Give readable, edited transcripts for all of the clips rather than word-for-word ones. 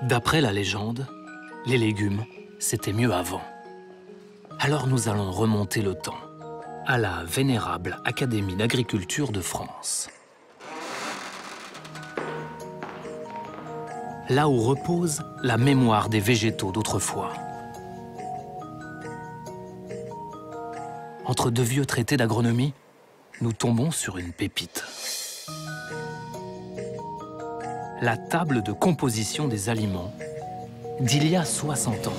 D'après la légende, les légumes, c'était mieux avant. Alors nous allons remonter le temps, à la vénérable Académie d'agriculture de France. Là où repose la mémoire des végétaux d'autrefois. Entre deux vieux traités d'agronomie, nous tombons sur une pépite. La table de composition des aliments d'il y a 60 ans.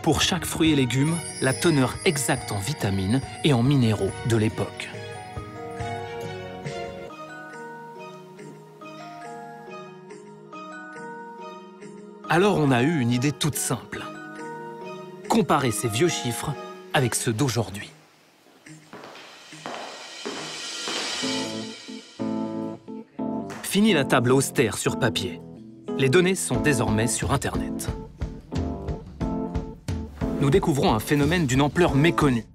Pour chaque fruit et légume, la teneur exacte en vitamines et en minéraux de l'époque. Alors on a eu une idée toute simple. Comparer ces vieux chiffres avec ceux d'aujourd'hui. Fini la table austère sur papier. Les données sont désormais sur Internet. Nous découvrons un phénomène d'une ampleur méconnue.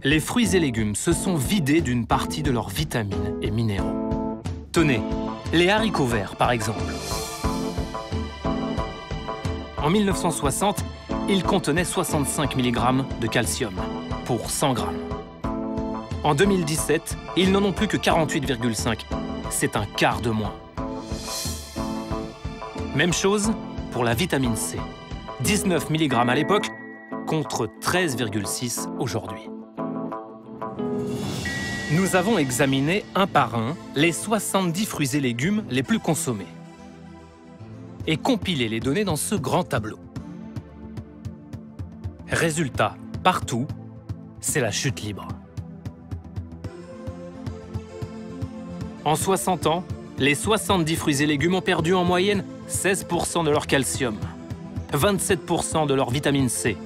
Les fruits et légumes se sont vidés d'une partie de leurs vitamines et minéraux. Tenez, les haricots verts par exemple. En 1960, ils contenaient 65 mg de calcium pour 100 g. En 2017, ils n'en ont plus que 48,5. C'est un quart de moins. Même chose pour la vitamine C. 19 mg à l'époque contre 13,6 aujourd'hui. Nous avons examiné un par un les 70 fruits et légumes les plus consommés et compilé les données dans ce grand tableau. Résultat, partout, c'est la chute libre. En 60 ans, les 70 fruits et légumes ont perdu en moyenne 16% de leur calcium, 27% de leur vitamine C.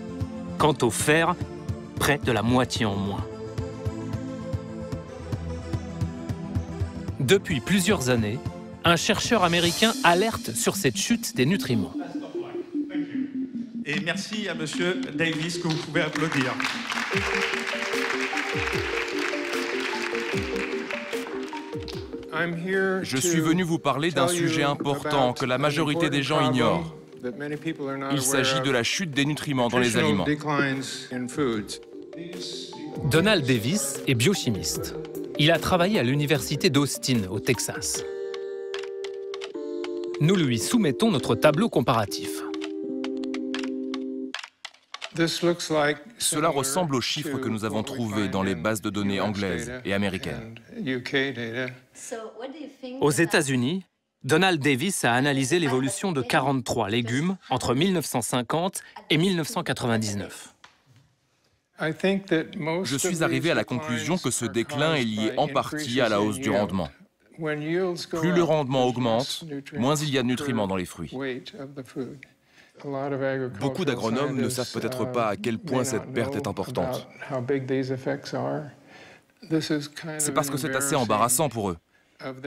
Quant au fer, près de la moitié en moins. Depuis plusieurs années, un chercheur américain alerte sur cette chute des nutriments. Et merci à Monsieur Davis que vous pouvez applaudir. Je suis venu vous parler d'un sujet important que la majorité des gens ignorent. Il s'agit de la chute des nutriments dans les aliments. Donald Davis est biochimiste. Il a travaillé à l'université d'Austin, au Texas. Nous lui soumettons notre tableau comparatif. Cela ressemble aux chiffres que nous avons trouvés dans les bases de données anglaises et américaines. Aux États-Unis, Donald Davis a analysé l'évolution de 43 légumes entre 1950 et 1999. Je suis arrivé à la conclusion que ce déclin est lié en partie à la hausse du rendement. Plus le rendement augmente, moins il y a de nutriments dans les fruits. Beaucoup d'agronomes ne savent peut-être pas à quel point cette perte est importante. C'est parce que c'est assez embarrassant pour eux.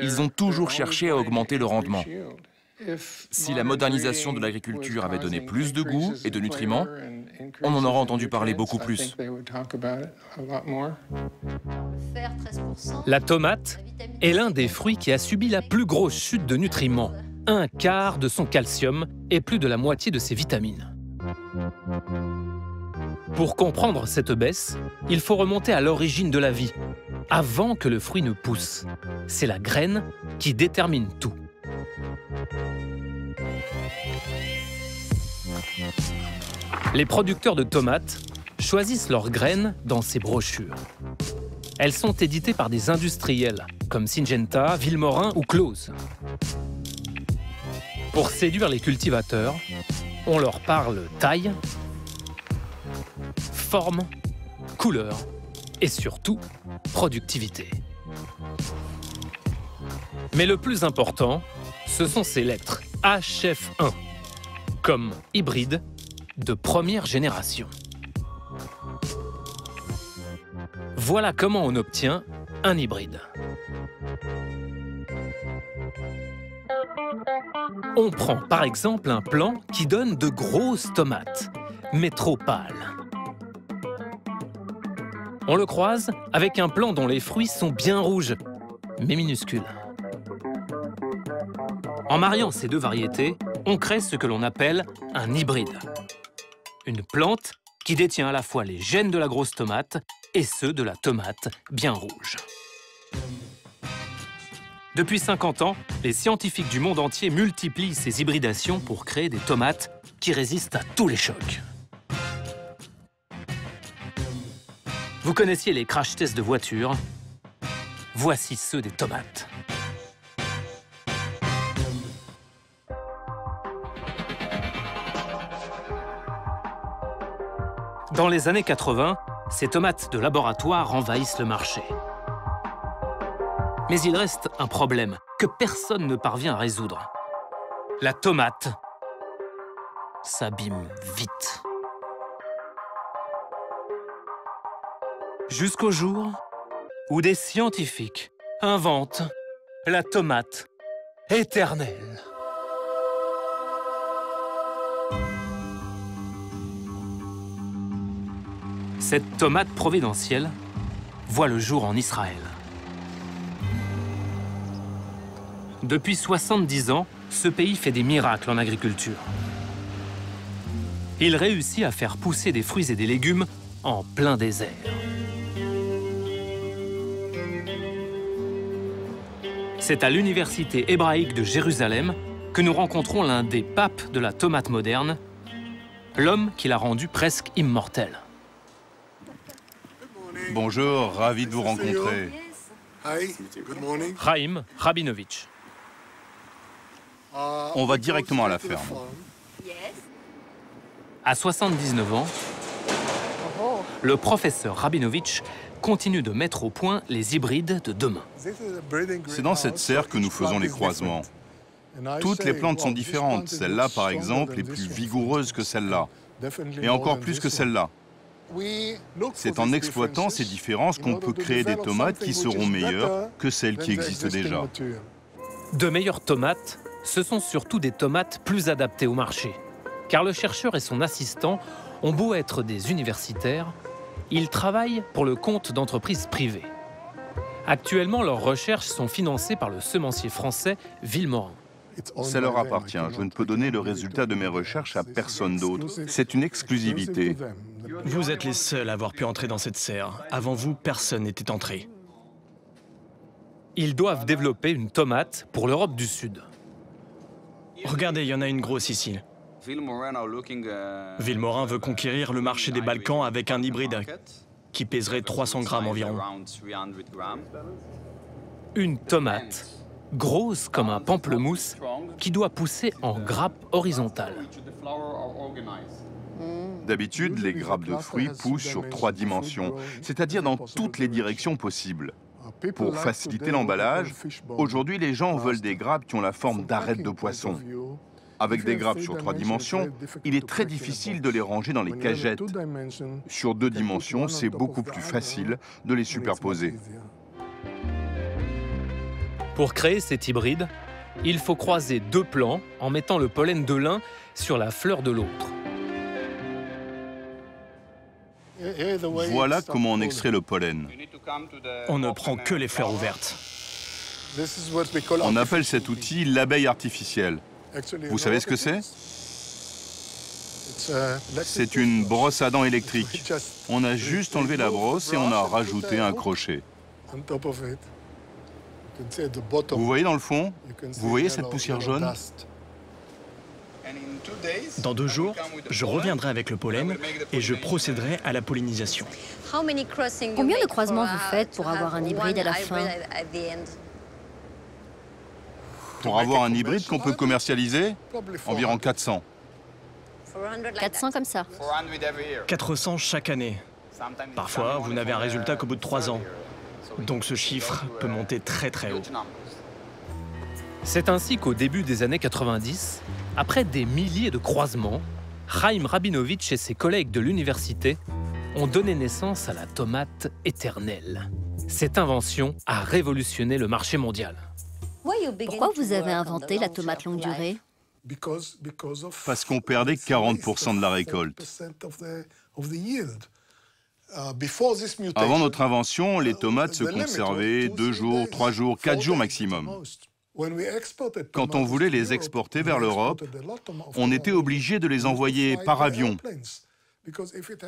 Ils ont toujours cherché à augmenter le rendement. Si la modernisation de l'agriculture avait donné plus de goût et de nutriments, on en aurait entendu parler beaucoup plus. La tomate est l'un des fruits qui a subi la plus grosse chute de nutriments. Un quart de son calcium et plus de la moitié de ses vitamines. Pour comprendre cette baisse, il faut remonter à l'origine de la vie, avant que le fruit ne pousse. C'est la graine qui détermine tout. Les producteurs de tomates choisissent leurs graines dans ces brochures. Elles sont éditées par des industriels, comme Syngenta, Vilmorin ou Close. Pour séduire les cultivateurs, on leur parle taille, forme, couleur et surtout productivité. Mais le plus important, ce sont ces lettres HF1, comme hybride de première génération. Voilà comment on obtient un hybride. On prend par exemple un plant qui donne de grosses tomates, mais trop pâles. On le croise avec un plant dont les fruits sont bien rouges, mais minuscules. En mariant ces deux variétés, on crée ce que l'on appelle un hybride. Une plante qui détient à la fois les gènes de la grosse tomate et ceux de la tomate bien rouge. Depuis 50 ans, les scientifiques du monde entier multiplient ces hybridations pour créer des tomates qui résistent à tous les chocs. Vous connaissiez les crash tests de voitures? Voici ceux des tomates. Dans les années 80, ces tomates de laboratoire envahissent le marché. Mais il reste un problème que personne ne parvient à résoudre. La tomate s'abîme vite. Jusqu'au jour où des scientifiques inventent la tomate éternelle. Cette tomate providentielle voit le jour en Israël. Depuis 70 ans, ce pays fait des miracles en agriculture. Il réussit à faire pousser des fruits et des légumes en plein désert. C'est à l'université hébraïque de Jérusalem que nous rencontrons l'un des papes de la tomate moderne, l'homme qui l'a rendue presque immortelle. Bonjour, ravi de vous rencontrer. Chaim Rabinovitch. On va directement à la ferme. À 79 ans, le professeur Rabinovitch continue de mettre au point les hybrides de demain. C'est dans cette serre que nous faisons les croisements. Toutes les plantes sont différentes. Celle-là, par exemple, est plus vigoureuse que celle-là, et encore plus que celle-là. C'est en exploitant ces différences qu'on peut créer des tomates qui seront meilleures que celles qui existent déjà. De meilleures tomates, ce sont surtout des tomates plus adaptées au marché. Car le chercheur et son assistant ont beau être des universitaires, ils travaillent pour le compte d'entreprises privées. Actuellement, leurs recherches sont financées par le semencier français Villemorin. Ça leur appartient. Je ne peux donner le résultat de mes recherches à personne d'autre. C'est une exclusivité. Vous êtes les seuls à avoir pu entrer dans cette serre. Avant vous, personne n'était entré. Ils doivent développer une tomate pour l'Europe du Sud. Regardez, il y en a une grosse ici. Villemorin veut conquérir le marché des Balkans avec un hybride qui pèserait 300 grammes environ. Une tomate grosse comme un pamplemousse qui doit pousser en grappe horizontale. D'habitude, les grappes de fruits poussent sur 3 dimensions, c'est-à-dire dans toutes les directions possibles. Pour faciliter l'emballage, aujourd'hui, les gens veulent des grappes qui ont la forme d'arêtes de poisson. Avec des grappes sur 3 dimensions, il est très difficile de les ranger dans les cagettes. Sur 2 dimensions, c'est beaucoup plus facile de les superposer. Pour créer cet hybride, il faut croiser 2 plants en mettant le pollen de l'un sur la fleur de l'autre. Voilà comment on extrait le pollen. On ne prend que les fleurs ouvertes. On appelle cet outil l'abeille artificielle. Vous savez ce que c'est? C'est une brosse à dents électrique. On a juste enlevé la brosse et on a rajouté un crochet. Vous voyez dans le fond? Vous voyez cette poussière jaune? Dans 2 jours, je reviendrai avec le pollen et je procéderai à la pollinisation. Combien de croisements vous faites pour avoir un hybride à la fin? Pour avoir un hybride qu'on peut commercialiser, environ 400. 400 comme ça. 400 chaque année. Parfois, vous n'avez un résultat qu'au bout de 3 ans. Donc ce chiffre peut monter très très haut. C'est ainsi qu'au début des années 90, après des milliers de croisements, Chaim Rabinovitch et ses collègues de l'université ont donné naissance à la tomate éternelle. Cette invention a révolutionné le marché mondial. Pourquoi vous avez inventé la tomate longue durée? Parce qu'on perdait 40% de la récolte. Avant notre invention, les tomates se conservaient 2 jours, 3 jours, 4 jours maximum. Quand on voulait les exporter vers l'Europe, on était obligé de les envoyer par avion.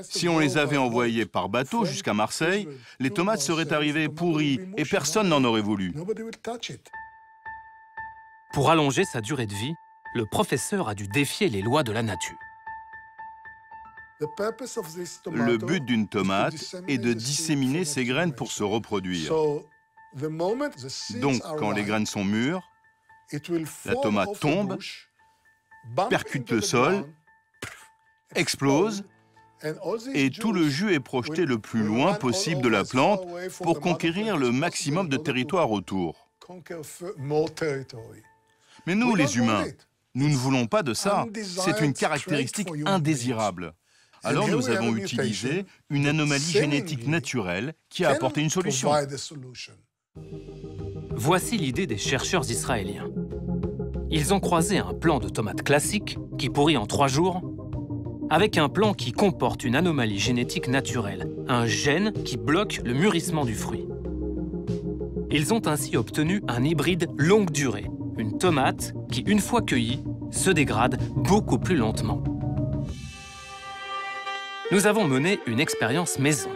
Si on les avait envoyés par bateau jusqu'à Marseille, les tomates seraient arrivées pourries et personne n'en aurait voulu. Pour allonger sa durée de vie, le professeur a dû défier les lois de la nature. Le but d'une tomate est de disséminer ses graines pour se reproduire. Donc, quand les graines sont mûres, la tomate tombe, percute le sol, explose, et tout le jus est projeté le plus loin possible de la plante pour conquérir le maximum de territoire autour. Mais nous, les humains, nous ne voulons pas de ça. C'est une caractéristique indésirable. Alors nous avons utilisé une anomalie génétique naturelle qui a apporté une solution. Voici l'idée des chercheurs israéliens. Ils ont croisé un plant de tomate classique, qui pourrit en 3 jours, avec un plant qui comporte une anomalie génétique naturelle, un gène qui bloque le mûrissement du fruit. Ils ont ainsi obtenu un hybride longue durée, une tomate qui, une fois cueillie, se dégrade beaucoup plus lentement. Nous avons mené une expérience maison.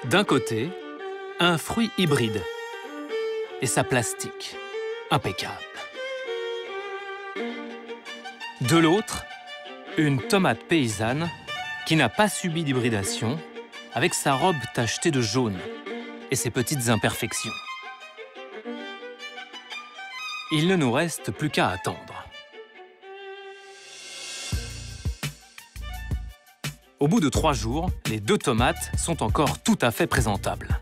D'un côté, un fruit hybride et sa plastique, impeccable. De l'autre, une tomate paysanne qui n'a pas subi d'hybridation, avec sa robe tachetée de jaune et ses petites imperfections. Il ne nous reste plus qu'à attendre. Au bout de 3 jours, les 2 tomates sont encore tout à fait présentables.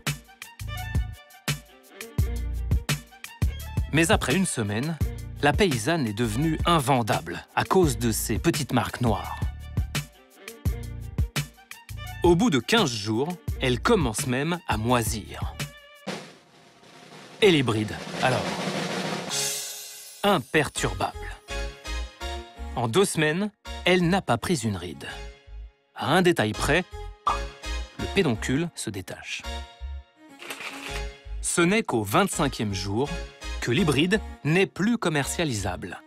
Mais après une semaine, la paysanne est devenue invendable à cause de ses petites marques noires. Au bout de 15 jours, elle commence même à moisir. Et l'hybride, alors? Imperturbable. En 2 semaines, elle n'a pas pris une ride. À un détail près, le pédoncule se détache. Ce n'est qu'au 25e jour que l'hybride n'est plus commercialisable,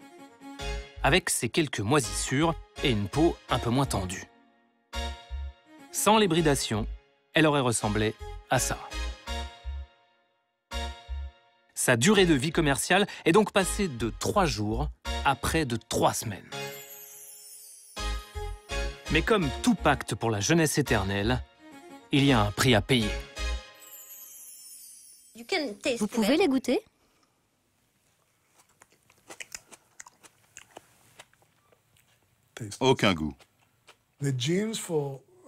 avec ses quelques moisissures et une peau un peu moins tendue. Sans l'hybridation, elle aurait ressemblé à ça. Sa durée de vie commerciale est donc passée de 3 jours à près de 3 semaines. Mais comme tout pacte pour la jeunesse éternelle, il y a un prix à payer. Vous pouvez les goûter? Aucun goût.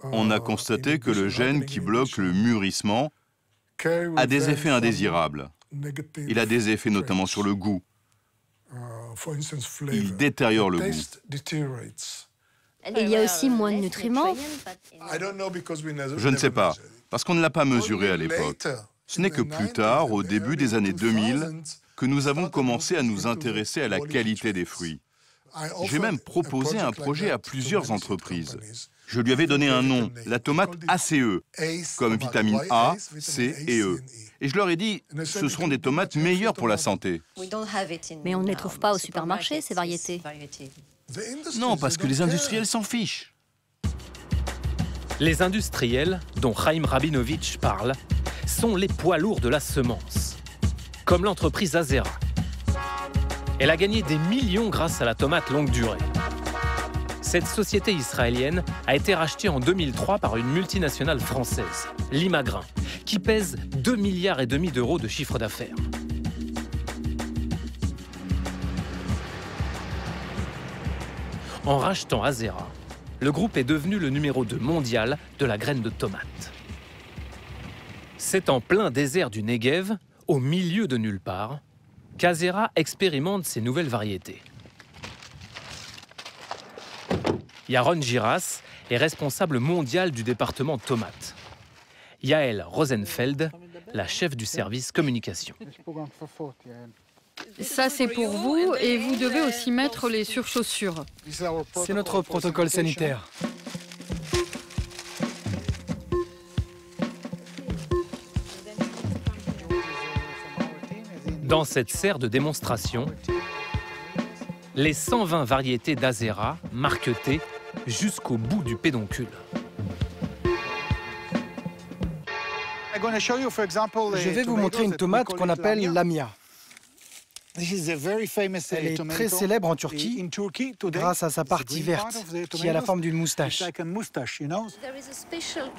On a constaté que le gène qui bloque le mûrissement a des effets indésirables. Il a des effets notamment sur le goût. Il détériore le goût. Il y a aussi moins de nutriments? Je ne sais pas, parce qu'on ne l'a pas mesuré à l'époque. Ce n'est que plus tard, au début des années 2000, que nous avons commencé à nous intéresser à la qualité des fruits. J'ai même proposé un projet à plusieurs entreprises. Je lui avais donné un nom, la tomate ACE, comme vitamine A, C et E. Et je leur ai dit, ce seront des tomates meilleures pour la santé. Mais on ne les trouve pas au supermarché, ces variétés. Non, parce que les industriels s'en fichent. Les industriels, dont Chaim Rabinovitch parle, sont les poids lourds de la semence, comme l'entreprise Azera. Elle a gagné des millions grâce à la tomate longue durée. Cette société israélienne a été rachetée en 2003 par une multinationale française, Limagrain, qui pèse 2,5 milliards d'euros de chiffre d'affaires. En rachetant Azera, le groupe est devenu le numéro 2 mondial de la graine de tomate. C'est en plein désert du Negev, au milieu de nulle part, qu'Azera expérimente ces nouvelles variétés. Yaron Giras est responsable mondial du département tomates. Yael Rosenfeld, la chef du service communication. Ça, c'est pour vous, et vous devez aussi mettre les surchaussures. C'est notre protocole sanitaire. Dans cette serre de démonstration, les 120 variétés d'Azera marquetées jusqu'au bout du pédoncule. Je vais vous montrer une tomate qu'on appelle lamia. Elle est très célèbre en Turquie grâce à sa partie verte qui a la forme d'une moustache.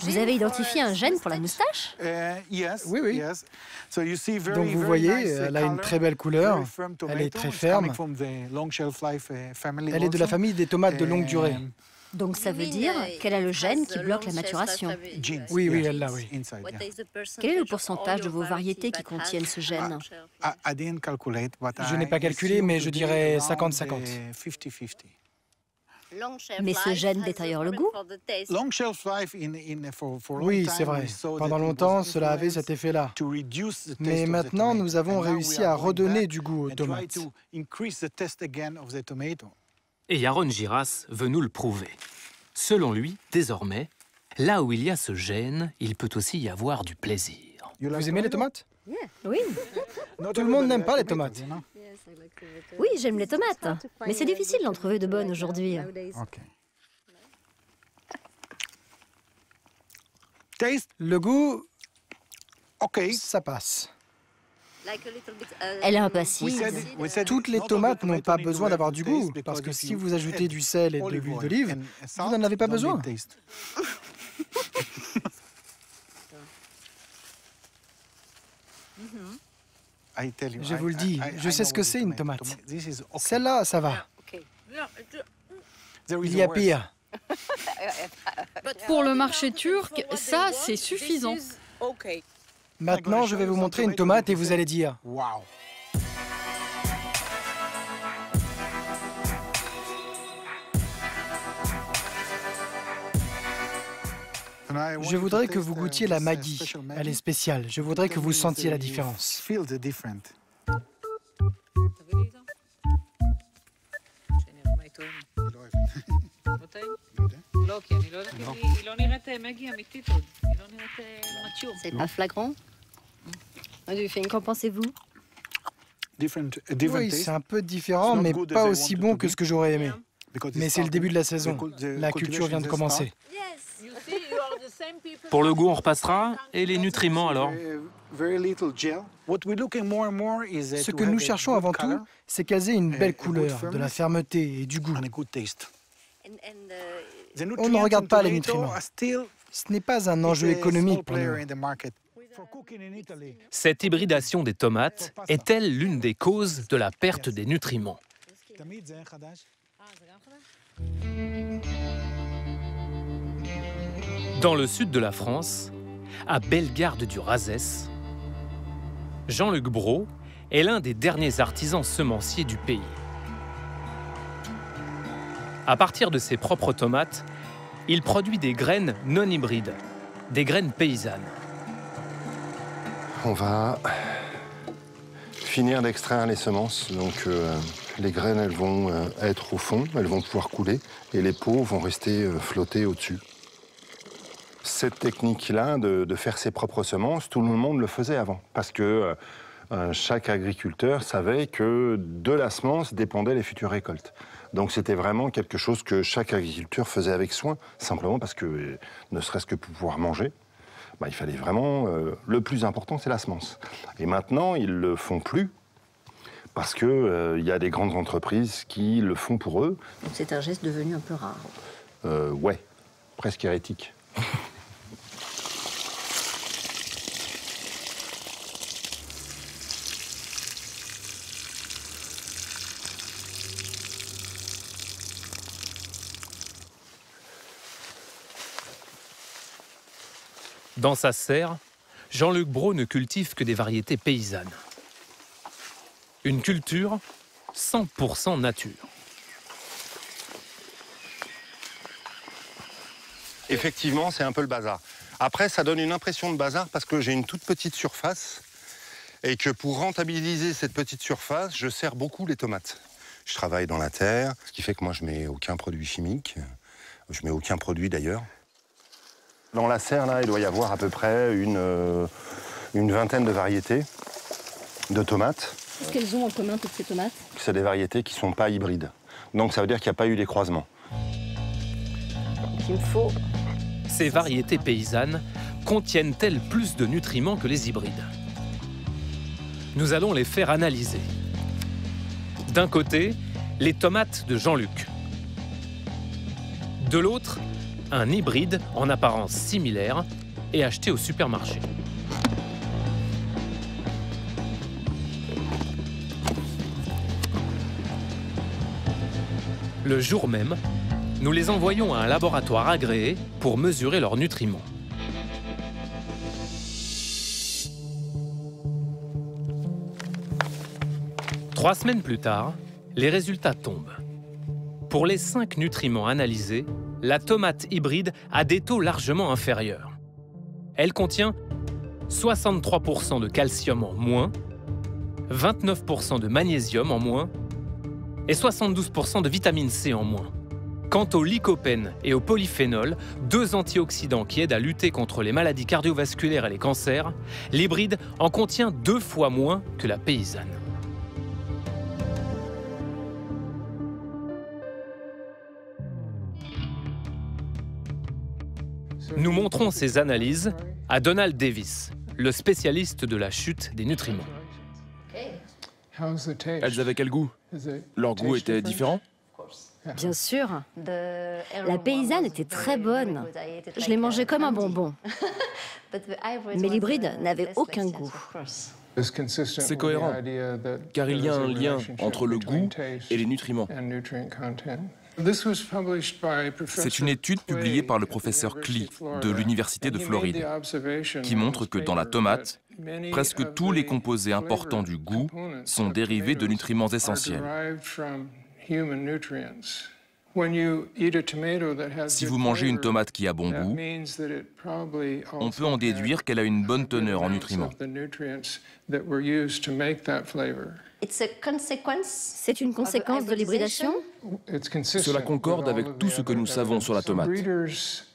Vous avez identifié un gène pour la moustache? Oui, oui. Donc vous voyez, elle a une très belle couleur, elle est très ferme. Elle est de la famille des tomates de longue durée. Donc ça veut dire qu'elle a le gène qui bloque la maturation. Oui, oui, elle l'a, oui. Quel est le pourcentage de vos variétés qui contiennent ce gène? Je n'ai pas calculé, mais je dirais 50-50. Mais ce gène détériore le goût? Oui, c'est vrai. Pendant longtemps, cela avait cet effet-là. Mais maintenant, nous avons réussi à redonner du goût aux tomates. Et Yaron Giras veut nous le prouver. Selon lui, désormais, là où il y a ce gène, il peut aussi y avoir du plaisir. Vous aimez les tomates? Oui. Tout le monde n'aime pas les tomates. Oui, j'aime les tomates. Mais c'est difficile d'en trouver de bonnes aujourd'hui. Le goût, ça passe. Elle est un peu acide. Toutes les tomates n'ont pas besoin d'avoir du goût, parce que si vous ajoutez du sel et de l'huile d'olive, vous n'en avez pas besoin. Je vous le dis, je sais ce que c'est une tomate. Celle-là, ça va. Il y a pire. Pour le marché turc, ça, c'est suffisant. Maintenant, je vais vous montrer une tomate et vous allez dire « Wow ». Je voudrais que vous goûtiez la Maggi. Elle est spéciale. Je voudrais que vous sentiez la différence. C'est pas flagrant? Qu'en pensez-vous? Oui, c'est un peu différent, mais pas aussi bon que ce que j'aurais aimé. Mais c'est le début de la saison. La culture vient de commencer. Pour le goût, on repassera. Et les nutriments, alors? Ce que nous cherchons avant tout, c'est qu'elles aient une belle couleur, de la fermeté et du goût. On ne regarde pas les nutriments. Ce n'est pas un enjeu économique pour nous. Cette hybridation des tomates est-elle l'une des causes de la perte des nutriments? Dans le sud de la France, à Bellegarde du Razès, Jean-Luc Brault est l'un des derniers artisans semenciers du pays. À partir de ses propres tomates, il produit des graines non hybrides, des graines paysannes. On va finir d'extraire les semences. Donc les graines, elles vont être au fond, elles vont pouvoir couler et les peaux vont rester flotter au-dessus. Cette technique-là de faire ses propres semences, tout le monde le faisait avant. Parce que chaque agriculteur savait que de la semence dépendaient les futures récoltes. Donc c'était vraiment quelque chose que chaque agriculteur faisait avec soin, simplement parce que, ne serait-ce que pour pouvoir manger, il fallait vraiment... le plus important, c'est la semence. Et maintenant, ils ne le font plus, parce qu'il y a des grandes entreprises qui le font pour eux. Donc c'est un geste devenu un peu rare. Ouais, presque hérétique. Dans sa serre, Jean-Luc Brault ne cultive que des variétés paysannes. Une culture 100% nature. Effectivement, c'est un peu le bazar. Après, ça donne une impression de bazar parce que j'ai une toute petite surface et que pour rentabiliser cette petite surface, je serre beaucoup les tomates. Je travaille dans la terre, ce qui fait que moi, je mets aucun produit chimique. Je mets aucun produit d'ailleurs. Dans la serre, là, il doit y avoir à peu près une vingtaine de variétés de tomates. Qu'est-ce qu'elles ont en commun, toutes ces tomates? C'est des variétés qui ne sont pas hybrides. Donc ça veut dire qu'il n'y a pas eu les croisements. Il me faut. Ces variétés paysannes contiennent-elles plus de nutriments que les hybrides? Nous allons les faire analyser. D'un côté, les tomates de Jean-Luc. De l'autre, un hybride en apparence similaire et acheté au supermarché. Le jour même, nous les envoyons à un laboratoire agréé pour mesurer leurs nutriments. Trois semaines plus tard, les résultats tombent. Pour les 5 nutriments analysés, la tomate hybride a des taux largement inférieurs. Elle contient 63% de calcium en moins, 29% de magnésium en moins et 72% de vitamine C en moins. Quant au lycopène et au polyphénol, 2 antioxydants qui aident à lutter contre les maladies cardiovasculaires et les cancers, l'hybride en contient 2 fois moins que la paysanne. Nous montrons ces analyses à Donald Davis, le spécialiste de la chute des nutriments. Elles avaient quel goût? Leur goût était différent? Bien sûr. La paysanne était très bonne. Je l'ai mangée comme un bonbon. Mais l'hybride n'avait aucun goût. C'est cohérent, car il y a un lien entre le goût et les nutriments. C'est une étude publiée par le professeur Klee de l'Université de Floride qui montre que dans la tomate, presque tous les composés importants du goût sont dérivés de nutriments essentiels. Si vous mangez une tomate qui a bon goût, on peut en déduire qu'elle a une bonne teneur en nutriments. C'est une conséquence de l'hybridation? Cela concorde avec tout ce que nous savons sur la tomate.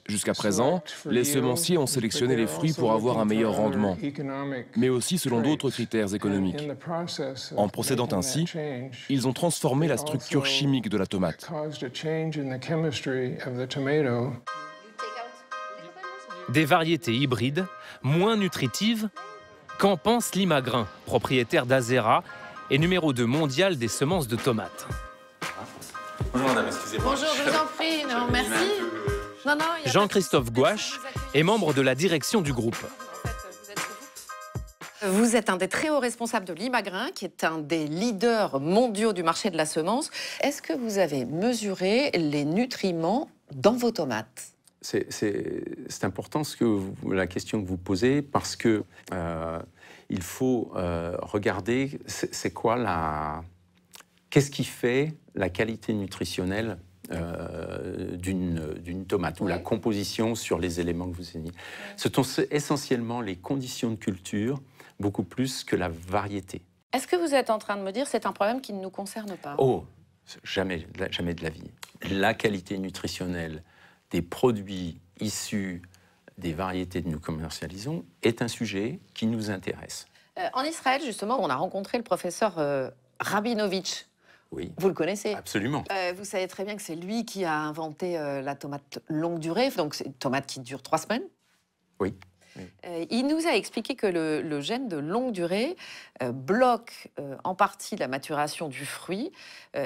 Jusqu'à présent, les semenciers ont sélectionné les fruits pour avoir un meilleur rendement, mais aussi selon d'autres critères économiques. En procédant ainsi, ils ont transformé la structure chimique de la tomate. Des variétés hybrides, moins nutritives? Qu'en pense Limagrin, propriétaire d'Azera et numéro 2 mondial des semences de tomates? Bonjour madame, excusez-moi. Bonjour, je vous en prie, non, merci. Jean-Christophe Gouache est membre de la direction du groupe. Vous êtes un des très hauts responsables de Limagrin, qui est un des leaders mondiaux du marché de la semence. Est-ce que vous avez mesuré les nutriments dans vos tomates? C'est important la question que vous posez, parce que il faut regarder c'est quoi qu'est-ce qui fait la qualité nutritionnelle d'une tomate, ou la composition sur les éléments que vous avez dit. Ce sont essentiellement les conditions de culture, beaucoup plus que la variété. Est-ce que vous êtes en train de me dire que c'est un problème qui ne nous concerne pas? Oh, jamais de la vie. La qualité nutritionnelle des produits issus des variétés que nous commercialisons est un sujet qui nous intéresse. En Israël, justement, on a rencontré le professeur Rabinovitch. Oui. Vous le connaissez? Absolument. Vous savez très bien que c'est lui qui a inventé la tomate longue durée, donc c'est une tomate qui dure 3 semaines. Oui. Il nous a expliqué que le gène de longue durée bloque en partie la maturation du fruit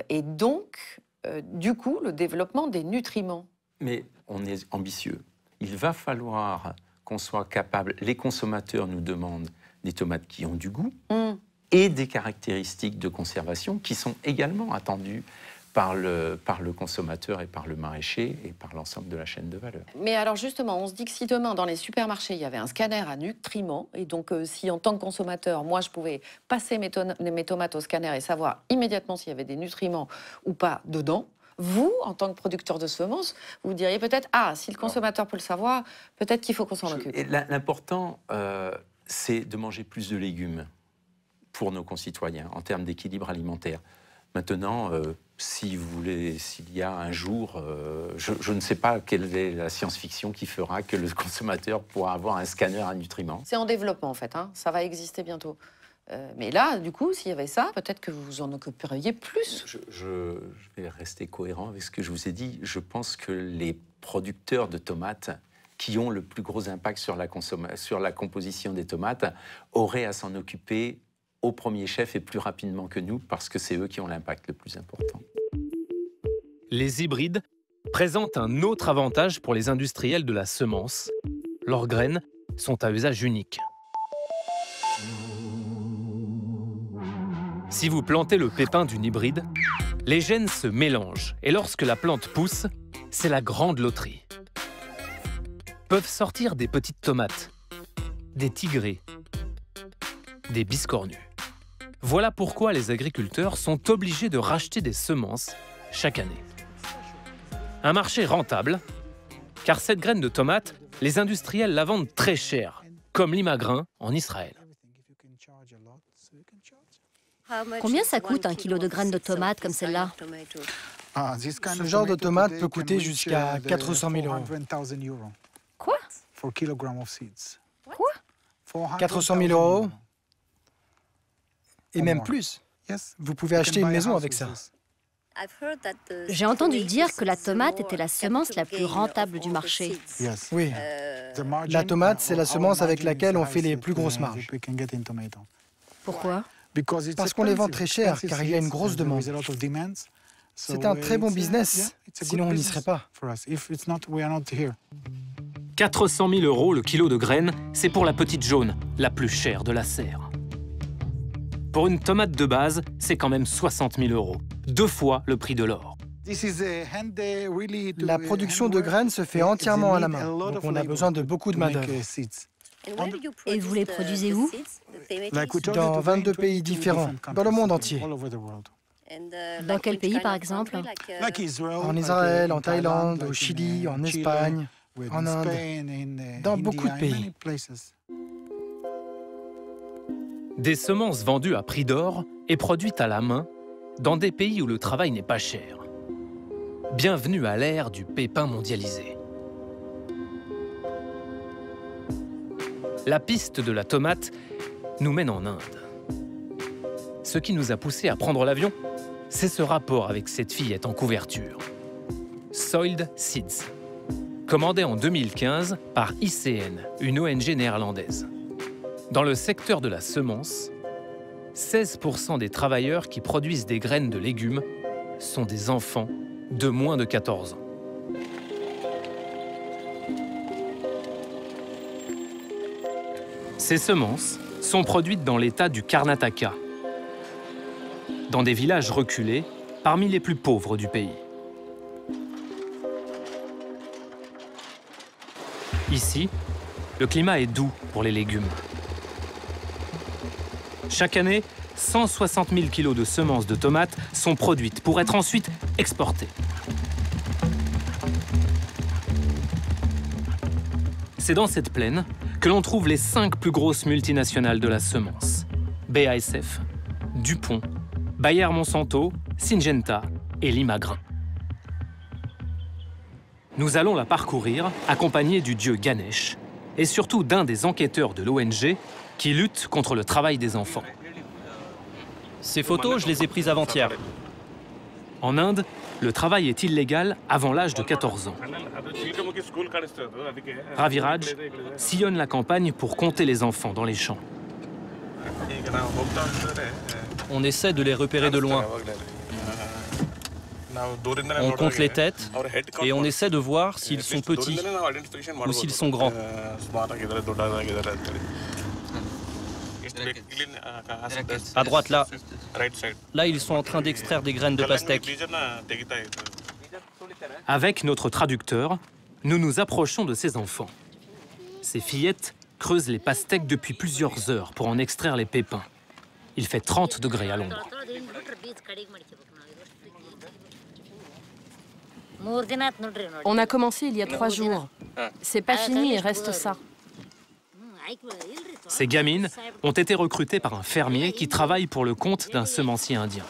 et donc, du coup, le développement des nutriments. Mais on est ambitieux. Il va falloir qu'on soit capable, les consommateurs nous demandent des tomates qui ont du goût et des caractéristiques de conservation qui sont également attendues par le consommateur et par le maraîcher et par l'ensemble de la chaîne de valeur. Mais alors justement, on se dit que si demain, dans les supermarchés, il y avait un scanner à nutriments, et donc si en tant que consommateur, moi, je pouvais passer mes tomates au scanner et savoir immédiatement s'il y avait des nutriments ou pas dedans, vous, en tant que producteur de semences, vous diriez peut-être, ah, si le consommateur peut le savoir, peut-être qu'il faut qu'on s'en occupe. L'important, c'est de manger plus de légumes pour nos concitoyens, en termes d'équilibre alimentaire. Maintenant, s'il y a un jour, je ne sais pas quelle est la science-fiction qui fera que le consommateur pourra avoir un scanner à nutriments. C'est en développement, en fait, hein. Ça va exister bientôt. Mais là, du coup, s'il y avait ça, peut-être que vous vous en occuperiez plus. Je vais rester cohérent avec ce que je vous ai dit. Je pense que les producteurs de tomates qui ont le plus gros impact sur la composition des tomates auraient à s'en occuper au premier chef et plus rapidement que nous, parce que c'est eux qui ont l'impact le plus important. Les hybrides présentent un autre avantage pour les industriels de la semence. Leurs graines sont à usage unique. Si vous plantez le pépin d'une hybride, les gènes se mélangent et lorsque la plante pousse, c'est la grande loterie. Peuvent sortir des petites tomates, des tigrés, des biscornus. Voilà pourquoi les agriculteurs sont obligés de racheter des semences chaque année. Un marché rentable, car cette graine de tomate, les industriels la vendent très cher, comme l'imagrin en Israël. Combien ça coûte un kilo de graines de tomates comme celle-là? Ce genre de tomate peut coûter jusqu'à 400 000 euros. Quoi? 400 000 euros? Et même plus. Vous pouvez acheter une maison avec ça. J'ai entendu dire que la tomate était la semence la plus rentable du marché. Oui. La tomate, c'est la semence avec laquelle on fait les plus grosses marges. Pourquoi? Parce qu'on les vend très cher, car il y a une grosse demande. C'est un très bon business, sinon on n'y serait pas. 400 000 euros le kilo de graines, c'est pour la petite jaune, la plus chère de la serre. Pour une tomate de base, c'est quand même 60 000 euros, 2 fois le prix de l'or. La production de graines se fait entièrement à la main, donc on a besoin de beaucoup de main-d'œuvre. Et vous les produisez où? Dans 22 pays différents, dans le monde entier. Dans quel pays, par exemple? En Israël, en Thaïlande, au Chili, en Espagne, en Inde, dans beaucoup de pays. Des semences vendues à prix d'or et produites à la main dans des pays où le travail n'est pas cher. Bienvenue à l'ère du pépin mondialisé. La piste de la tomate nous mène en Inde. Ce qui nous a poussé à prendre l'avion, c'est ce rapport avec cette fillette en couverture. Soiled Seeds, commandé en 2015 par ICN, une ONG néerlandaise. Dans le secteur de la semence, 16% des travailleurs qui produisent des graines de légumes sont des enfants de moins de 14 ans. Ces semences sont produites dans l'État du Karnataka, dans des villages reculés, parmi les plus pauvres du pays. Ici, le climat est doux pour les légumes. Chaque année, 160 000 kilos de semences de tomates sont produites pour être ensuite exportées. C'est dans cette plaine que l'on trouve les 5 plus grosses multinationales de la semence. BASF, DuPont, Bayer Monsanto, Syngenta et l'Imagrin. Nous allons la parcourir, accompagnés du dieu Ganesh, et surtout d'un des enquêteurs de l'ONG qui lutte contre le travail des enfants. Ces photos, je les ai prises avant-hier. En Inde, le travail est illégal avant l'âge de 14 ans. Raviraj sillonne la campagne pour compter les enfants dans les champs. On essaie de les repérer de loin. On compte les têtes et on essaie de voir s'ils sont petits ou s'ils sont grands. À droite, là. Là, ils sont en train d'extraire des graines de pastèque. Avec notre traducteur, nous nous approchons de ces enfants. Ces fillettes creusent les pastèques depuis plusieurs heures pour en extraire les pépins. Il fait 30 degrés à l'ombre. On a commencé il y a 3 jours. C'est pas fini, il reste ça. Ces gamines ont été recrutées par un fermier qui travaille pour le compte d'un semencier indien.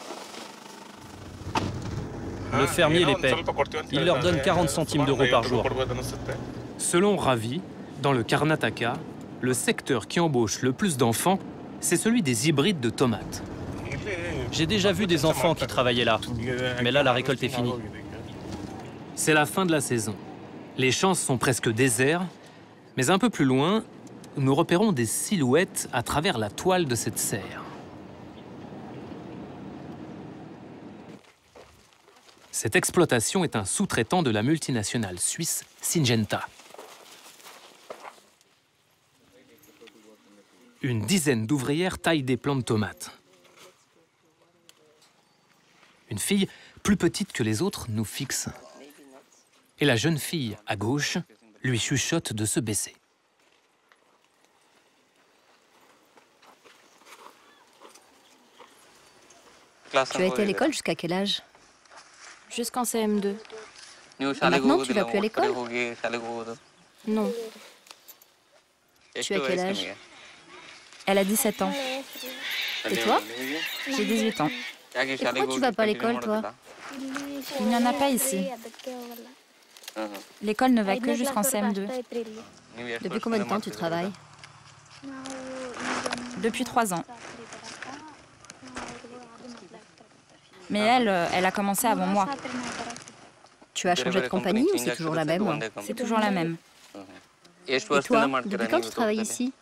Le fermier les paie. Il leur donne 40 centimes d'euros par jour. Selon Ravi, dans le Karnataka, le secteur qui embauche le plus d'enfants, c'est celui des hybrides de tomates. J'ai déjà vu des enfants qui travaillaient là, mais là, la récolte est finie. C'est la fin de la saison. Les champs sont presque déserts, mais un peu plus loin, nous repérons des silhouettes à travers la toile de cette serre. Cette exploitation est un sous-traitant de la multinationale suisse Syngenta. Une dizaine d'ouvrières taillent des plants de tomates. Une fille, plus petite que les autres, nous fixe. Et la jeune fille, à gauche, lui chuchote de se baisser. Tu as été à l'école jusqu'à quel âge? Jusqu'en CM2. Et maintenant, tu vas plus à l'école? Non. Tu as quel âge? Elle a 17 ans. Et toi? J'ai 18 ans. Et pourquoi tu vas pas à l'école, toi? Il n'y en a pas ici. L'école ne va que jusqu'en CM2. Depuis combien de temps tu travailles? Depuis 3 ans. Mais elle a commencé avant moi. Tu as changé de compagnie ou c'est toujours la même? C'est toujours la même. Et toi, depuis quand tu travailles ici?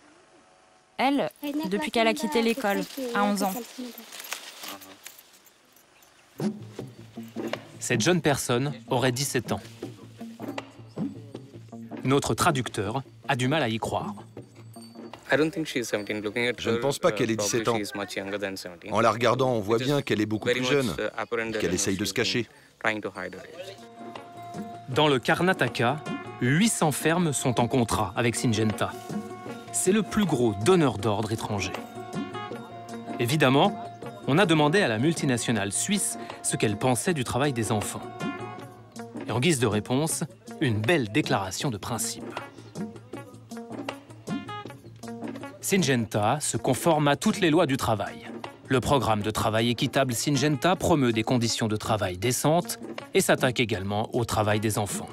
Elle, depuis qu'elle a quitté l'école, à 11 ans. Cette jeune personne aurait 17 ans. Notre traducteur a du mal à y croire. Je ne pense pas qu'elle ait 17 ans. En la regardant, on voit bien qu'elle est beaucoup plus jeune, qu'elle essaye de se cacher. Dans le Karnataka, 800 fermes sont en contrat avec Syngenta. C'est le plus gros donneur d'ordre étranger. Évidemment, on a demandé à la multinationale suisse ce qu'elle pensait du travail des enfants. Et en guise de réponse, une belle déclaration de principe. Syngenta se conforme à toutes les lois du travail. Le programme de travail équitable Syngenta promeut des conditions de travail décentes et s'attaque également au travail des enfants.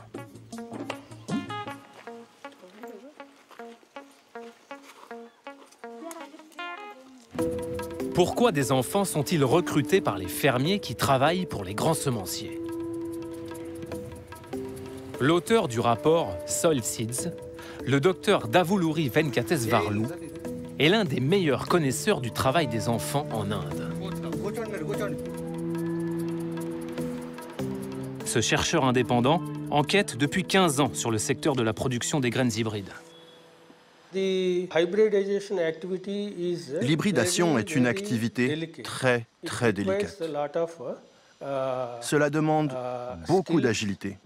Pourquoi des enfants sont-ils recrutés par les fermiers qui travaillent pour les grands semenciers? L'auteur du rapport Soil Seeds, le docteur Davuluri Venkatesvarlu, est l'un des meilleurs connaisseurs du travail des enfants en Inde. Ce chercheur indépendant enquête depuis 15 ans sur le secteur de la production des graines hybrides. L'hybridation est une activité très délicate. Cela demande beaucoup d'agilité.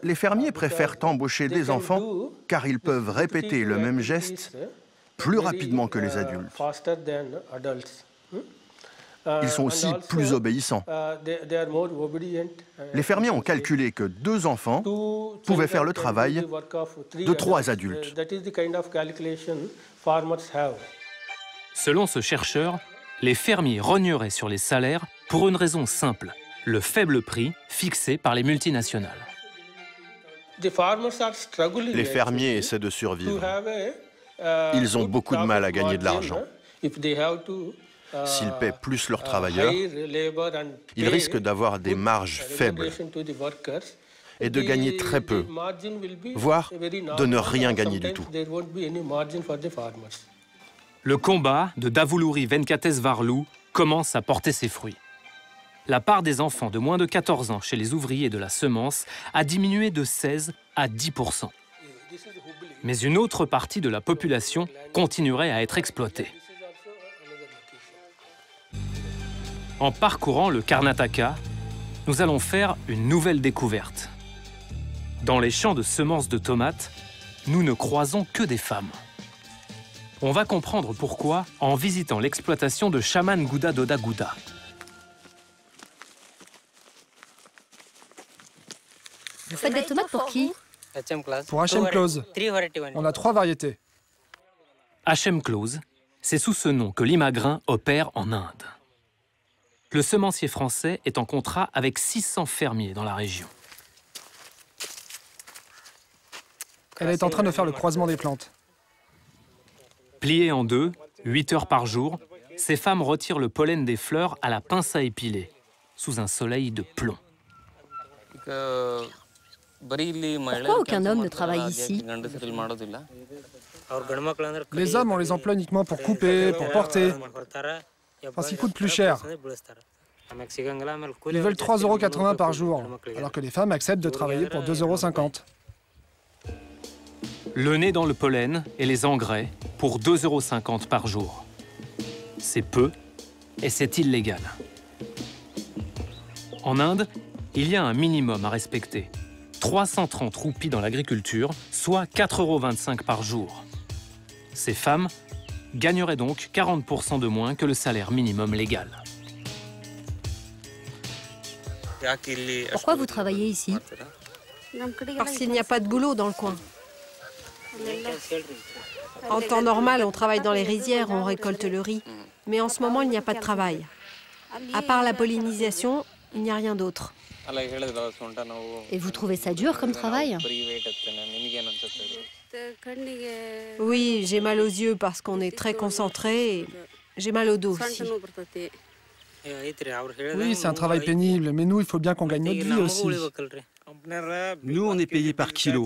Les fermiers préfèrent embaucher des enfants car ils peuvent répéter le même geste plus rapidement que les adultes. Ils sont aussi plus obéissants. Les fermiers ont calculé que 2 enfants pouvaient faire le travail de 3 adultes. Selon ce chercheur, les fermiers rogneraient sur les salaires pour une raison simple, le faible prix fixé par les multinationales. Les fermiers essaient de survivre. Ils ont beaucoup de mal à gagner de l'argent. S'ils paient plus leurs travailleurs, ils risquent d'avoir des marges faibles et de gagner très peu, voire de ne rien gagner du tout. Le combat de Davuluri Venkatesvarlu commence à porter ses fruits. La part des enfants de moins de 14 ans chez les ouvriers de la semence a diminué de 16 à 10%. Mais une autre partie de la population continuerait à être exploitée. En parcourant le Karnataka, nous allons faire une nouvelle découverte. Dans les champs de semences de tomates, nous ne croisons que des femmes. On va comprendre pourquoi en visitant l'exploitation de Shaman Gouda Doda Gouda. Vous faites des tomates pour qui? Pour HM Close. On a 3 variétés. HM Close, c'est sous ce nom que l'Imagrin opère en Inde. Le semencier français est en contrat avec 600 fermiers dans la région. Elle est en train de faire le croisement des plantes. Pliées en deux, 8 heures par jour, ces femmes retirent le pollen des fleurs à la pince à épiler, sous un soleil de plomb. Pourquoi aucun homme ne travaille ici? Les hommes, on les emploie uniquement pour couper, pour porter, parce qu'ils coûtent plus cher. Ils veulent 3,80 € par jour, alors que les femmes acceptent de travailler pour 2,50 €. Le nez dans le pollen et les engrais pour 2,50 € par jour. C'est peu et c'est illégal. En Inde, il y a un minimum à respecter. 330 roupies dans l'agriculture, soit 4,25 € par jour. Ces femmes gagneraient donc 40% de moins que le salaire minimum légal. Pourquoi vous travaillez ici? Parce qu'il n'y a pas de boulot dans le coin. En temps normal, on travaille dans les rizières, on récolte le riz. Mais en ce moment, il n'y a pas de travail. À part la pollinisation, il n'y a rien d'autre. Et vous trouvez ça dur comme travail? Oui, j'ai mal aux yeux parce qu'on est très concentré et j'ai mal au dos aussi. Oui, c'est un travail pénible, mais nous, il faut bien qu'on gagne notre vie aussi. Nous, on est payé par kilo.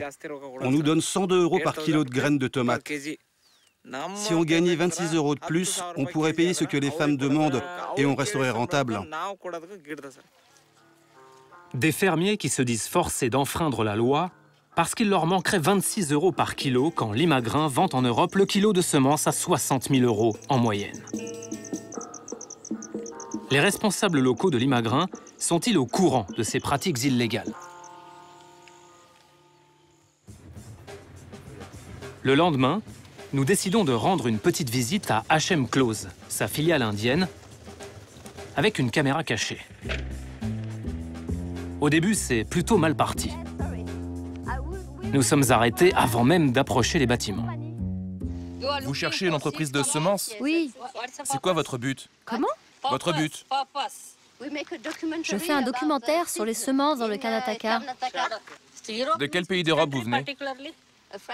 On nous donne 102 € par kilo de graines de tomates. Si on gagnait 26 € de plus, on pourrait payer ce que les femmes demandent et on resterait rentable. Des fermiers qui se disent forcés d'enfreindre la loi parce qu'il leur manquerait 26 € par kilo quand Limagrain vend en Europe le kilo de semences à 60 000 € en moyenne. Les responsables locaux de Limagrain sont-ils au courant de ces pratiques illégales? Le lendemain, nous décidons de rendre une petite visite à H.M. Close, sa filiale indienne, avec une caméra cachée. Au début, c'est plutôt mal parti. Nous sommes arrêtés avant même d'approcher les bâtiments. Vous cherchez une entreprise de semences? Oui. C'est quoi votre but? Comment? Votre but? Je fais un documentaire sur les semences dans le Karnataka. De quel pays d'Europe vous venez?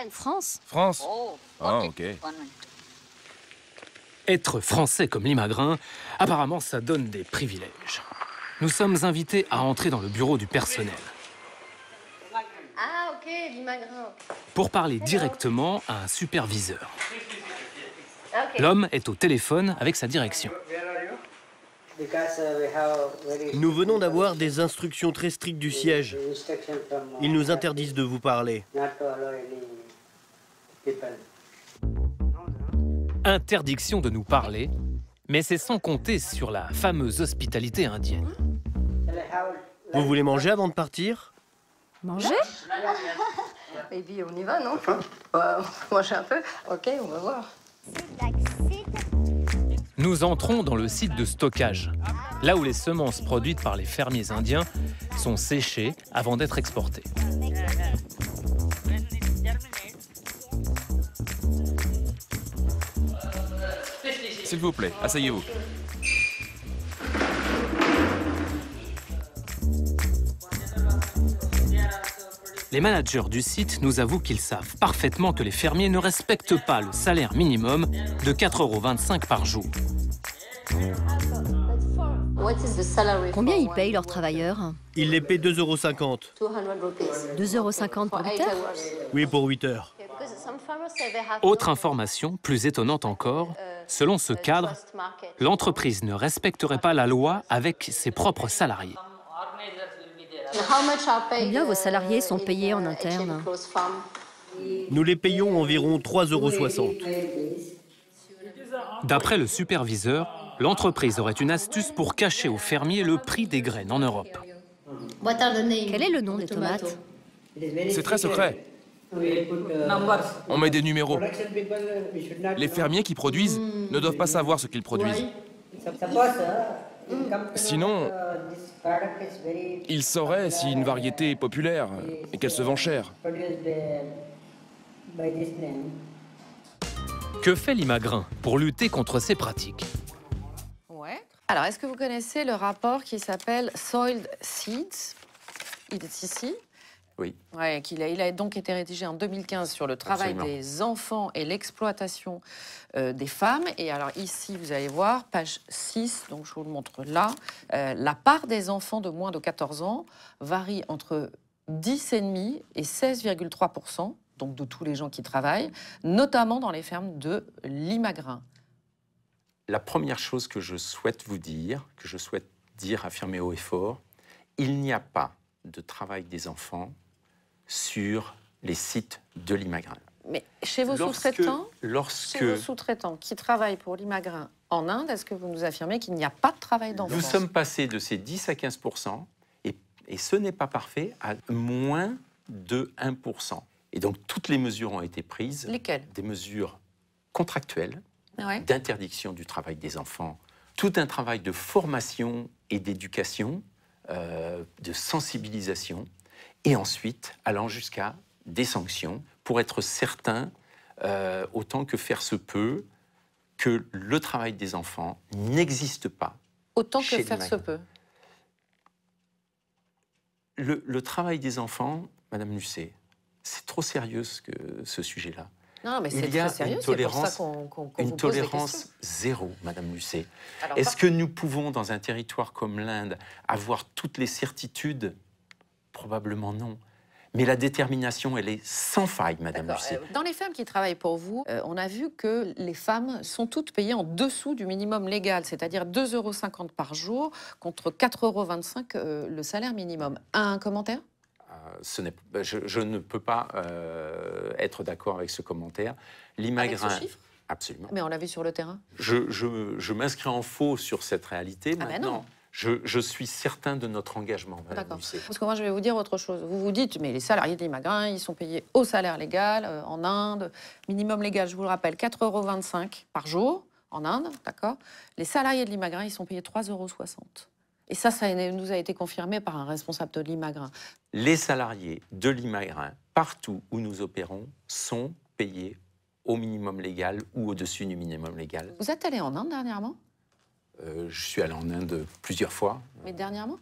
France. France? Ah, ok. Être français comme Limagrain, apparemment, ça donne des privilèges. Nous sommes invités à entrer dans le bureau du personnel. Ah, ok, Limagrain. Pour parler directement à un superviseur. L'homme est au téléphone avec sa direction. Nous venons d'avoir des instructions très strictes du siège. Ils nous interdisent de vous parler. Interdiction de nous parler, mais c'est sans compter sur la fameuse hospitalité indienne. Vous voulez manger avant de partir? Manger? Et puis on y va, non? Manger un peu? Ok, on va voir. Nous entrons dans le site de stockage, là où les semences produites par les fermiers indiens sont séchées avant d'être exportées. S'il vous plaît, asseyez-vous. Les managers du site nous avouent qu'ils savent parfaitement que les fermiers ne respectent pas le salaire minimum de 4,25 € par jour. Combien ils payent leurs travailleurs? Ils les paient 2,50 €. 2,50 € pour 8 heures? Oui, pour 8 heures. Autre information, plus étonnante encore, selon ce cadre, l'entreprise ne respecterait pas la loi avec ses propres salariés. Combien vos salariés sont payés en interne? Nous les payons environ 3,60 €. D'après le superviseur, l'entreprise aurait une astuce pour cacher aux fermiers le prix des graines en Europe. Quel est le nom des tomates? C'est très secret. On met des numéros. Les fermiers qui produisent ne doivent pas savoir ce qu'ils produisent. Sinon, ils sauraient si une variété est populaire et qu'elle se vend cher. Que fait Limagrain pour lutter contre ces pratiques? Alors, est-ce que vous connaissez le rapport qui s'appelle Soiled Seeds? Il est ici. Oui. Ouais, il a donc été rédigé en 2015 sur le travail des enfants et l'exploitation des femmes. Et alors ici, vous allez voir, page 6, donc je vous le montre là, la part des enfants de moins de 14 ans varie entre 10,5 et 16,3%, donc de tous les gens qui travaillent, notamment dans les fermes de Limagrin. La première chose que je souhaite vous dire, affirmer haut et fort, il n'y a pas de travail des enfants sur les sites de Limagrin. Mais chez vos sous-traitants, qui travaillent pour Limagrin en Inde, est-ce que vous nous affirmez qu'il n'y a pas de travail d'enfants? Nous sommes passés de ces 10 à 15%, et ce n'est pas parfait, à moins de 1%. Et donc toutes les mesures ont été prises. Lesquelles? Des mesures contractuelles, ouais, d'interdiction du travail des enfants, tout un travail de formation et d'éducation, de sensibilisation, et ensuite allant jusqu'à des sanctions pour être certain, autant que faire se peut, que le travail des enfants n'existe pas. Autant que faire se peut. Le travail des enfants, Madame Lucet, c'est trop sérieux ce sujet-là. Non, mais c'est très sérieux, c'est pour ça qu'on vous pose des questions. Une tolérance zéro, Madame Lucet. Est-ce que nous pouvons, dans un territoire comme l'Inde, avoir toutes les certitudes? Probablement non. Mais la détermination, elle est sans faille, Madame Lucet. Dans les fermes qui travaillent pour vous, on a vu que les femmes sont toutes payées en dessous du minimum légal, c'est-à-dire 2,50 € par jour contre 4,25 € le salaire minimum. Un commentaire? Je ne peux pas être d'accord avec ce commentaire. Limagrin, avec ce chiffre? Absolument. Mais on l'a vu sur le terrain. Je m'inscris en faux sur cette réalité. Ah maintenant. Ben non. Je suis certain de notre engagement, Madame Lucet. Parce que moi, je vais vous dire autre chose. Vous vous dites, mais les salariés de Limagrin, ils sont payés au salaire légal en Inde. Minimum légal, je vous le rappelle, 4,25 € par jour en Inde, d'accord? Les salariés de Limagrin, ils sont payés 3,60 €. Et ça nous a été confirmé par un responsable de Limagrin. Les salariés de Limagrin, partout où nous opérons, sont payés au minimum légal ou au-dessus du minimum légal. Vous êtes allé en Inde dernièrement? Je suis allé en Inde plusieurs fois. Mais dernièrement?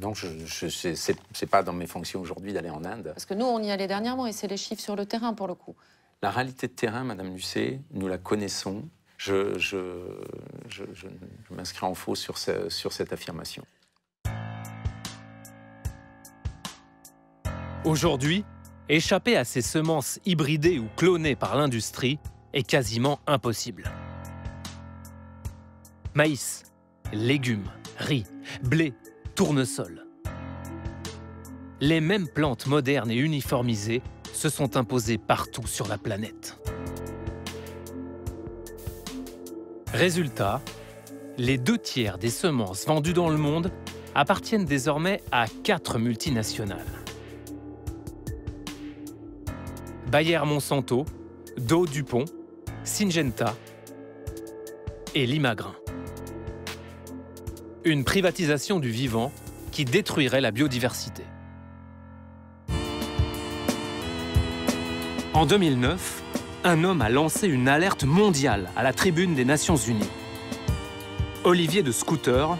Non, c'est pas dans mes fonctions aujourd'hui d'aller en Inde. Parce que nous, on y allait dernièrement et c'est les chiffres sur le terrain pour le coup. La réalité de terrain, Madame Lucet, nous la connaissons. Je m'inscris en faux sur cette affirmation. Aujourd'hui, échapper à ces semences hybridées ou clonées par l'industrie est quasiment impossible. Maïs, légumes, riz, blé, tournesol. Les mêmes plantes modernes et uniformisées se sont imposées partout sur la planète. Résultat, les 2/3 des semences vendues dans le monde appartiennent désormais à 4 multinationales. Bayer Monsanto, Dow DuPont, Syngenta et Limagrin. Une privatisation du vivant qui détruirait la biodiversité. En 2009, un homme a lancé une alerte mondiale à la tribune des Nations Unies. Olivier de Scooter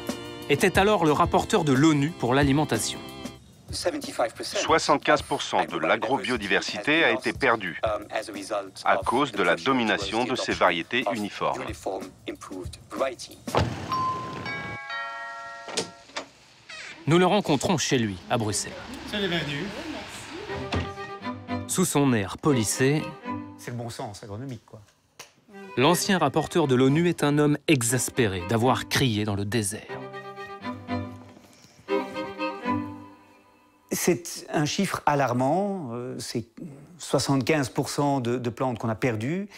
était alors le rapporteur de l'ONU pour l'alimentation. 75% de l'agrobiodiversité a été perdue à cause de la domination de ces variétés uniformes. Nous le rencontrons chez lui, à Bruxelles. Soyez les bienvenus. Sous son air policé, c'est le bon sens agronomique, quoi. L'ancien rapporteur de l'ONU est un homme exaspéré d'avoir crié dans le désert. C'est un chiffre alarmant, c'est 75% de plantes qu'on a perdues,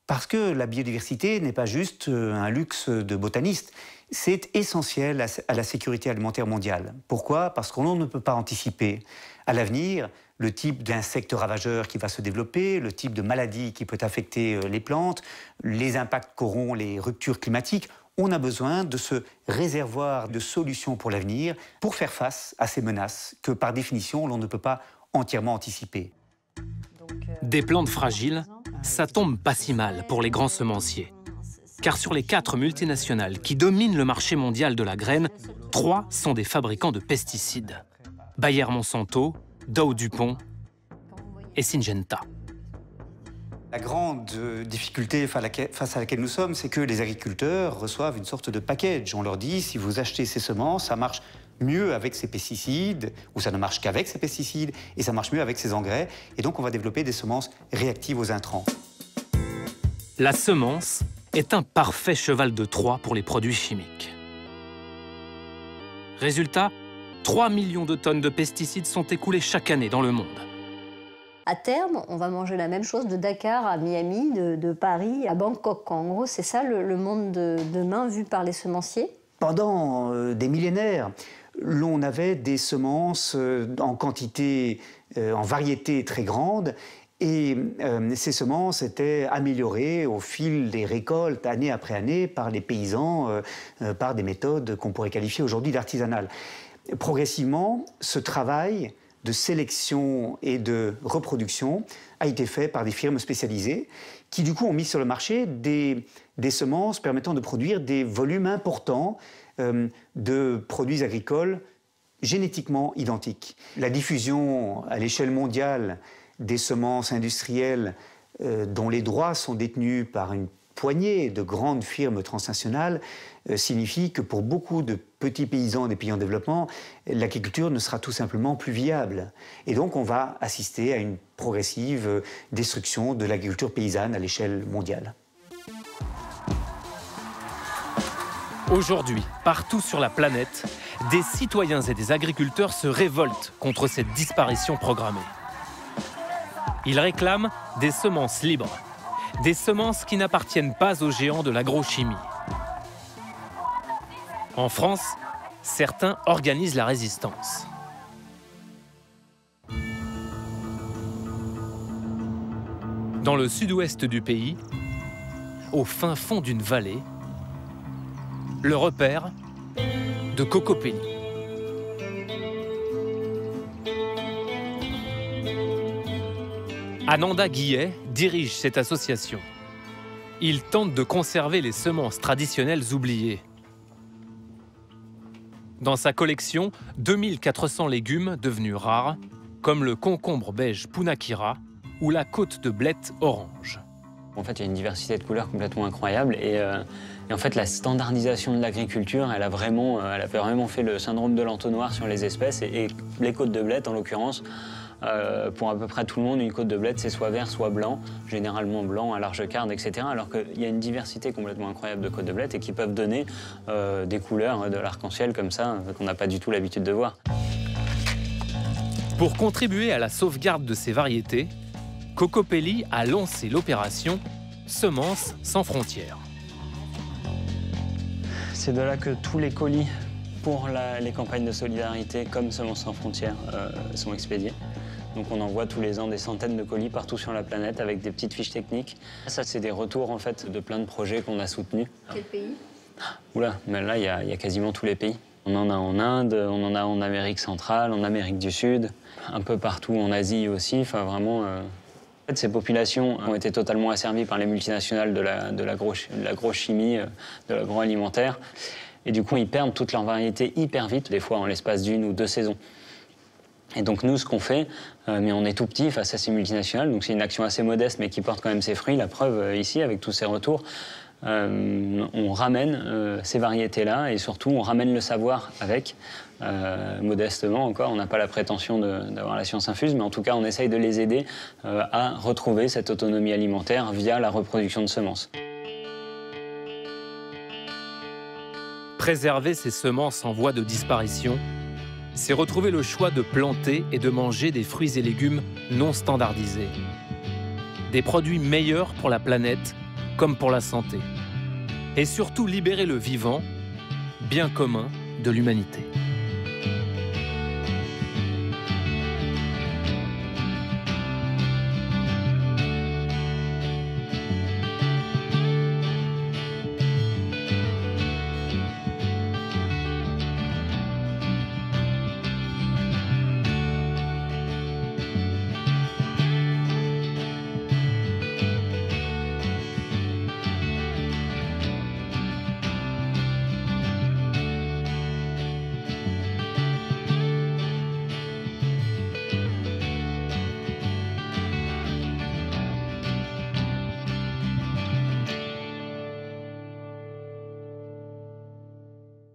parce que la biodiversité n'est pas juste un luxe de botanistes, c'est essentiel à la sécurité alimentaire mondiale. Pourquoi? Parce qu'on ne peut pas anticiper à l'avenir le type d'insectes ravageurs qui va se développer, le type de maladie qui peut affecter les plantes, les impacts qu'auront les ruptures climatiques. On a besoin de ce réservoir de solutions pour l'avenir pour faire face à ces menaces que, par définition, l'on ne peut pas entièrement anticiper. Des plantes fragiles, ça tombe pas si mal pour les grands semenciers. Car sur les 4 multinationales qui dominent le marché mondial de la graine, 3 sont des fabricants de pesticides. Bayer Monsanto, Dow DuPont et Syngenta. La grande difficulté face à laquelle nous sommes, c'est que les agriculteurs reçoivent une sorte de package. On leur dit, si vous achetez ces semences, ça marche mieux avec ces pesticides, ou ça ne marche qu'avec ces pesticides, et ça marche mieux avec ces engrais. Et donc, on va développer des semences réactives aux intrants. La semence est un parfait cheval de Troie pour les produits chimiques. Résultat, 3 millions de tonnes de pesticides sont écoulées chaque année dans le monde. À terme, on va manger la même chose de Dakar à Miami, de Paris à Bangkok. En gros, c'est ça le monde de demain vu par les semenciers. Pendant des millénaires, l'on avait des semences en quantité, en variété très grande, et ces semences étaient améliorées au fil des récoltes, année après année, par les paysans, par des méthodes qu'on pourrait qualifier aujourd'hui d'artisanales. Progressivement, ce travail de sélection et de reproduction a été fait par des firmes spécialisées qui, du coup, ont mis sur le marché des semences permettant de produire des volumes importants de produits agricoles génétiquement identiques. La diffusion à l'échelle mondiale des semences industrielles dont les droits sont détenus par une poignée de grandes firmes transnationales signifie que pour beaucoup de petits paysans des pays en développement, l'agriculture ne sera tout simplement plus viable. Et donc on va assister à une progressive destruction de l'agriculture paysanne à l'échelle mondiale. Aujourd'hui, partout sur la planète, des citoyens et des agriculteurs se révoltent contre cette disparition programmée. Ils réclament des semences libres, des semences qui n'appartiennent pas aux géants de l'agrochimie. En France, certains organisent la résistance. Dans le sud-ouest du pays, au fin fond d'une vallée, le repère de Cocopelli. Ananda Guillet dirige cette association. Il tente de conserver les semences traditionnelles oubliées. Dans sa collection, 2400 légumes devenus rares, comme le concombre beige Punakira ou la côte de blette orange. En fait, il y a une diversité de couleurs complètement incroyable et en fait, la standardisation de l'agriculture, elle a vraiment fait le syndrome de l'entonnoir sur les espèces et les côtes de blette, en l'occurrence, pour à peu près tout le monde, une côte de blette, c'est soit vert, soit blanc, généralement blanc à large carde, etc. Alors qu'il y a une diversité complètement incroyable de côtes de blette et qui peuvent donner des couleurs de l'arc-en-ciel comme ça, qu'on n'a pas du tout l'habitude de voir. Pour contribuer à la sauvegarde de ces variétés, Cocopelli a lancé l'opération Semences sans frontières. C'est de là que tous les colis pour les campagnes de solidarité comme Semences sans frontières sont expédiés. Donc on envoie tous les ans des centaines de colis partout sur la planète avec des petites fiches techniques. Ça, c'est des retours en fait de plein de projets qu'on a soutenus. Quel pays? Oula, mais là, il y a quasiment tous les pays. On en a en Inde, on en a en Amérique centrale, en Amérique du Sud, un peu partout en Asie aussi. Enfin, vraiment, en fait, ces populations ont été totalement asservies par les multinationales de l'agrochimie, de l'agroalimentaire. Et du coup, ils perdent toute leur variété hyper vite, des fois en l'espace d'1 ou 2 saisons. Et donc nous, ce qu'on fait, mais on est tout petit face à ces multinationales, donc c'est une action assez modeste, mais qui porte quand même ses fruits. La preuve ici, avec tous ces retours, on ramène ces variétés-là et surtout, on ramène le savoir avec, modestement encore. On n'a pas la prétention d'avoir la science infuse, mais en tout cas, on essaye de les aider à retrouver cette autonomie alimentaire via la reproduction de semences. Préserver ces semences en voie de disparition, c'est retrouver le choix de planter et de manger des fruits et légumes non standardisés. Des produits meilleurs pour la planète comme pour la santé. Et surtout libérer le vivant, bien commun de l'humanité.